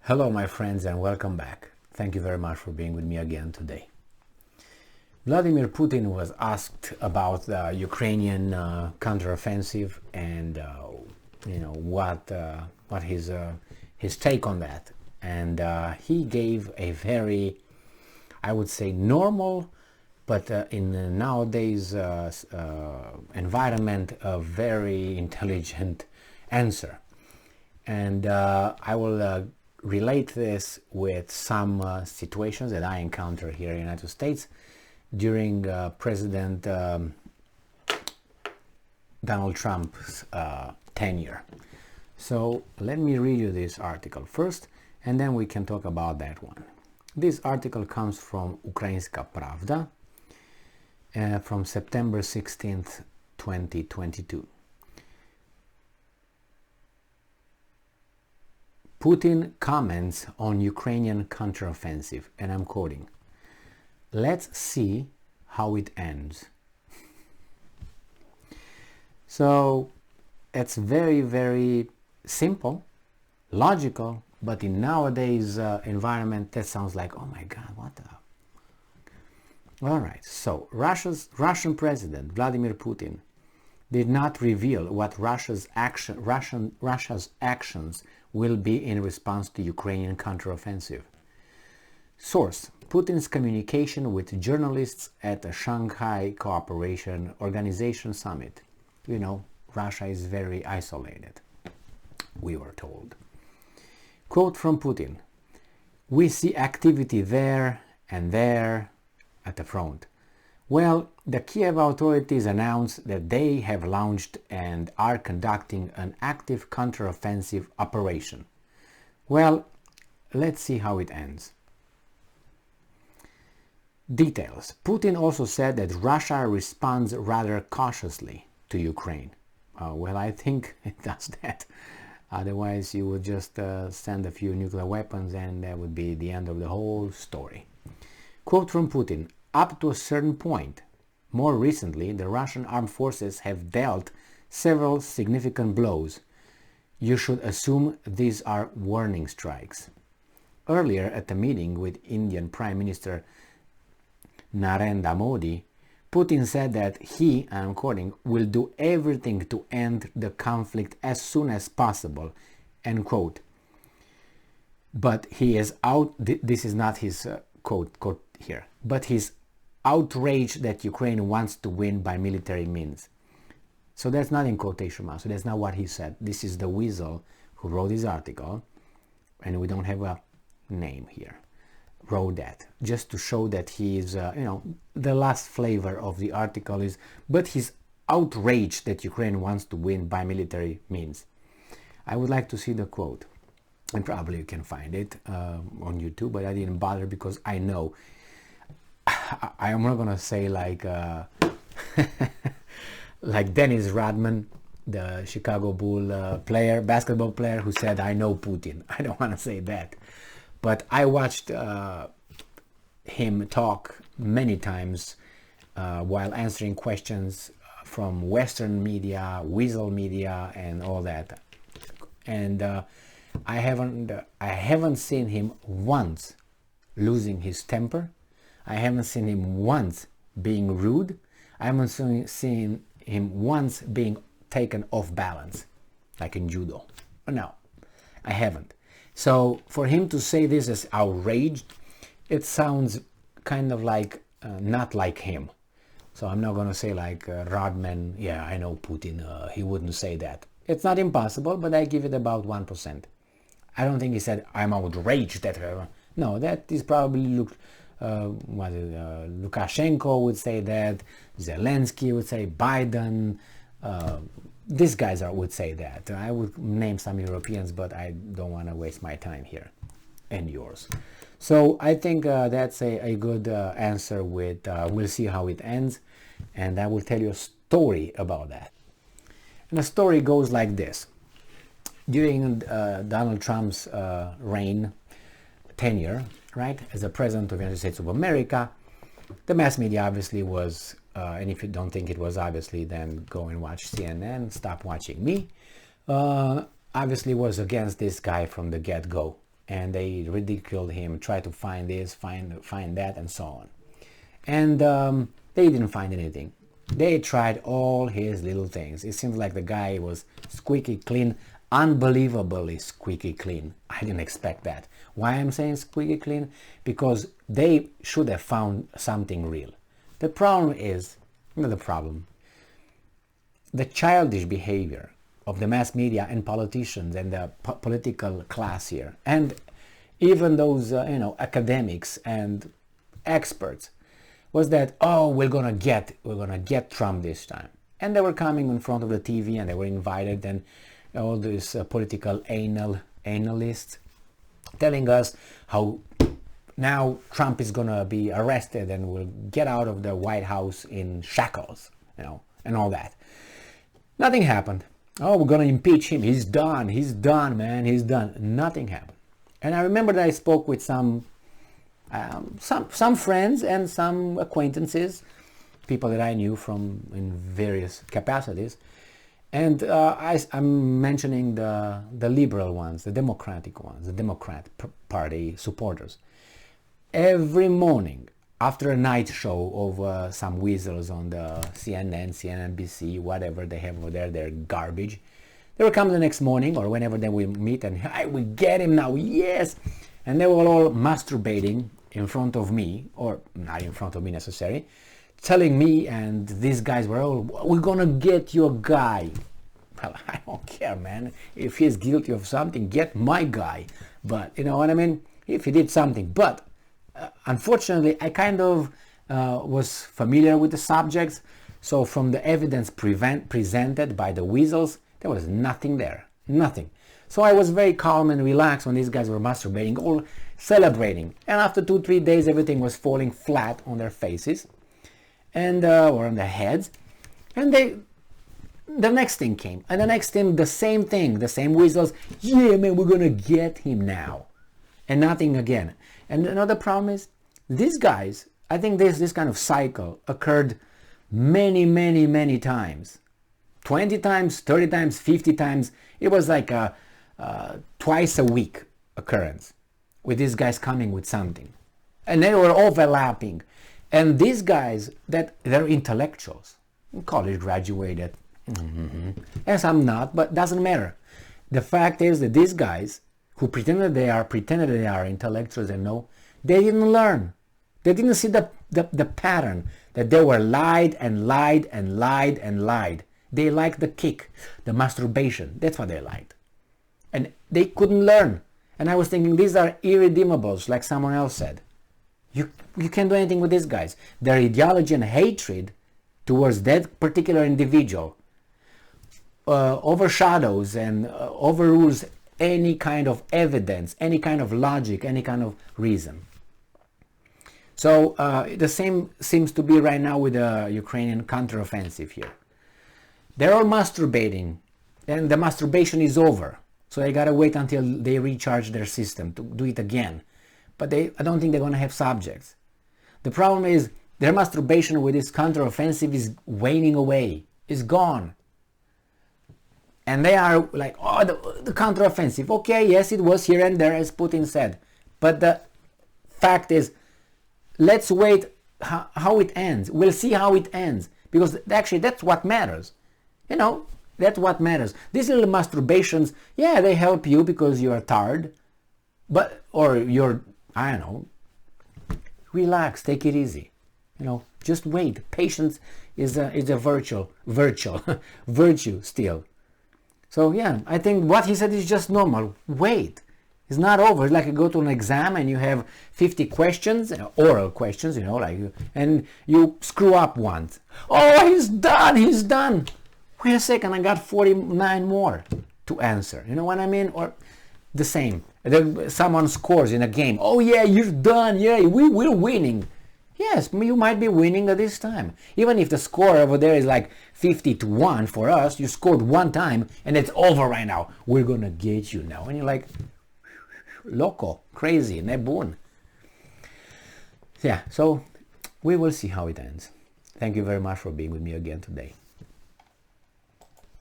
Hello, my friends, and welcome back. Thank you very much for being with me again today. Vladimir Putin was asked about the Ukrainian counteroffensive and what his take on that. And he gave a very, I would say, normal, but in nowadays environment, a very intelligent answer. And I will relate this with some situations that I encounter here in the United States during President Donald Trump's tenure. So let me read you this article first, and then we can talk about that one. This article comes from Ukrainska Pravda from September 16th, 2022. Putin comments on Ukrainian counteroffensive, and I'm quoting, "Let's see how it ends." So it's very, very simple, logical, but in nowadays environment, that sounds like, oh my God, what the... All right, so Russian President Vladimir Putin did not reveal what Russia's actions will be in response to Ukrainian counteroffensive. Source: Putin's communication with journalists at the Shanghai Cooperation Organization Summit. You know, Russia is very isolated, we were told. Quote from Putin: "We see activity there and there at the front. Well, the Kiev authorities announced that they have launched and are conducting an active counteroffensive operation. Well, let's see how it ends." Details: Putin also said that Russia responds rather cautiously to Ukraine. Well, I think it does that. Otherwise, you would just send a few nuclear weapons and that would be the end of the whole story. Quote from Putin: "Up to a certain point. More recently, the Russian armed forces have dealt several significant blows. You should assume these are warning strikes." Earlier at a meeting with Indian Prime Minister Narendra Modi, Putin said that he, I'm quoting, "will do everything to end the conflict as soon as possible," end quote. But he is out, this is not his quote here, but he's outraged that Ukraine wants to win by military means. So that's not in quotation marks, so that's not what he said. This is the weasel who wrote this article, and we don't have a name here, wrote that, just to show that he is, the last flavor of the article is, but he's outraged that Ukraine wants to win by military means. I would like to see the quote, and probably you can find it on YouTube, but I didn't bother because I know I am not gonna say like like Dennis Rodman, the Chicago Bull basketball player, who said, "I know Putin." I don't want to say that, but I watched him talk many times while answering questions from Western media, weasel media, and all that. And I haven't seen him once losing his temper. I haven't seen him once being rude. I haven't seen him once being taken off balance, like in judo. No, I haven't. So for him to say this as outraged, it sounds kind of like not like him. So I'm not going to say like Rodman, yeah, I know Putin, he wouldn't say that. It's not impossible, but I give it about 1%. I don't think he said, "I'm outraged that..." No, that is probably Lukashenko would say that, Zelensky would say, Biden, these guys would say that. I would name some Europeans, but I don't want to waste my time here and yours. So I think that's a good answer with, we'll see how it ends, and I will tell you a story about that. And the story goes like this. During Donald Trump's tenure, right, as the President of the United States of America, the mass media obviously was, and if you don't think it was obviously, then go and watch CNN, stop watching me, obviously was against this guy from the get-go. and they ridiculed him, tried to find this, find that, and so on. And they didn't find anything. They tried all his little things. It seems like the guy was squeaky clean, unbelievably squeaky clean. I didn't expect that. Why I'm saying squeaky clean? Because they should have found something real. The problem is, not the problem, the childish behavior of the mass media and politicians and the political class here, and even those academics and experts, was that, oh, we're gonna get Trump this time. And they were coming in front of the TV and they were invited, and all these political analysts telling us how now Trump is gonna be arrested and will get out of the White House in shackles, and all that. Nothing happened. Oh, we're gonna impeach him. He's done, man, he's done. Nothing happened. And I remember that I spoke with some friends and some acquaintances, people that I knew from in various capacities, and I'm mentioning the liberal ones, the democratic ones, the Democrat Party supporters. Every morning after a night show of some weasels on the CNN, CNBC, whatever they have over there, their garbage, they will come the next morning or whenever they will meet and, "Hey, we get him now, yes!" And they were all masturbating in front of me, or not in front of me necessarily, telling me, and these guys were all, "We're gonna get your guy." Well, I don't care, man. If he's guilty of something, get my guy. But you know what I mean? If he did something. But unfortunately, I kind of was familiar with the subjects. So from the evidence presented by the weasels, there was nothing there. Nothing. So I was very calm and relaxed when these guys were masturbating, all celebrating. And after 2-3 days, everything was falling flat on their faces, and or on their heads. And the next thing came, and the next thing, the same thing, the same weasels. "Yeah, man, we're gonna get him now," and nothing again. And another problem is, these guys, I think this kind of cycle occurred many times. 20 times, 30 times, 50 times. It was like a twice a week occurrence with these guys coming with something. And they were overlapping. And these guys, they're intellectuals, college graduated, and some not, but doesn't matter. The fact is that these guys who pretended they are intellectuals and know, they didn't learn. They didn't see the pattern, that they were lied. They liked the kick, the masturbation. That's what they liked. And they couldn't learn. And I was thinking, these are irredeemables, like someone else said. You can't do anything with these guys. Their ideology and hatred towards that particular individual overshadows and overrules any kind of evidence, any kind of logic, any kind of reason. So the same seems to be right now with the Ukrainian counteroffensive here. They're all masturbating, and the masturbation is over. So they gotta wait until they recharge their system to do it again. But I don't think they're gonna have subjects. The problem is their masturbation with this counteroffensive is waning away, is gone. And they are like, oh, the counteroffensive. Okay, yes, it was here and there, as Putin said. But the fact is, let's wait how it ends. We'll see how it ends. Because actually, that's what matters. That's what matters. These little masturbations, yeah, they help you because you're tired. Or you're, I don't know, relax, take it easy. Just wait. Patience is a virtue still. So yeah, I think what he said is just normal. Wait. It's not over. It's like you go to an exam and you have 50 questions, oral questions, and you screw up once. Oh, he's done. Wait a second, I got 49 more to answer. You know what I mean? Or the same. Someone scores in a game. Oh yeah, you're done. Yeah, we're winning. Yes, you might be winning at this time. Even if the score over there is like 50-1 for us, you scored one time and it's over right now. We're gonna get you now. And you're like, loco, crazy, nebun. Yeah, so we will see how it ends. Thank you very much for being with me again today.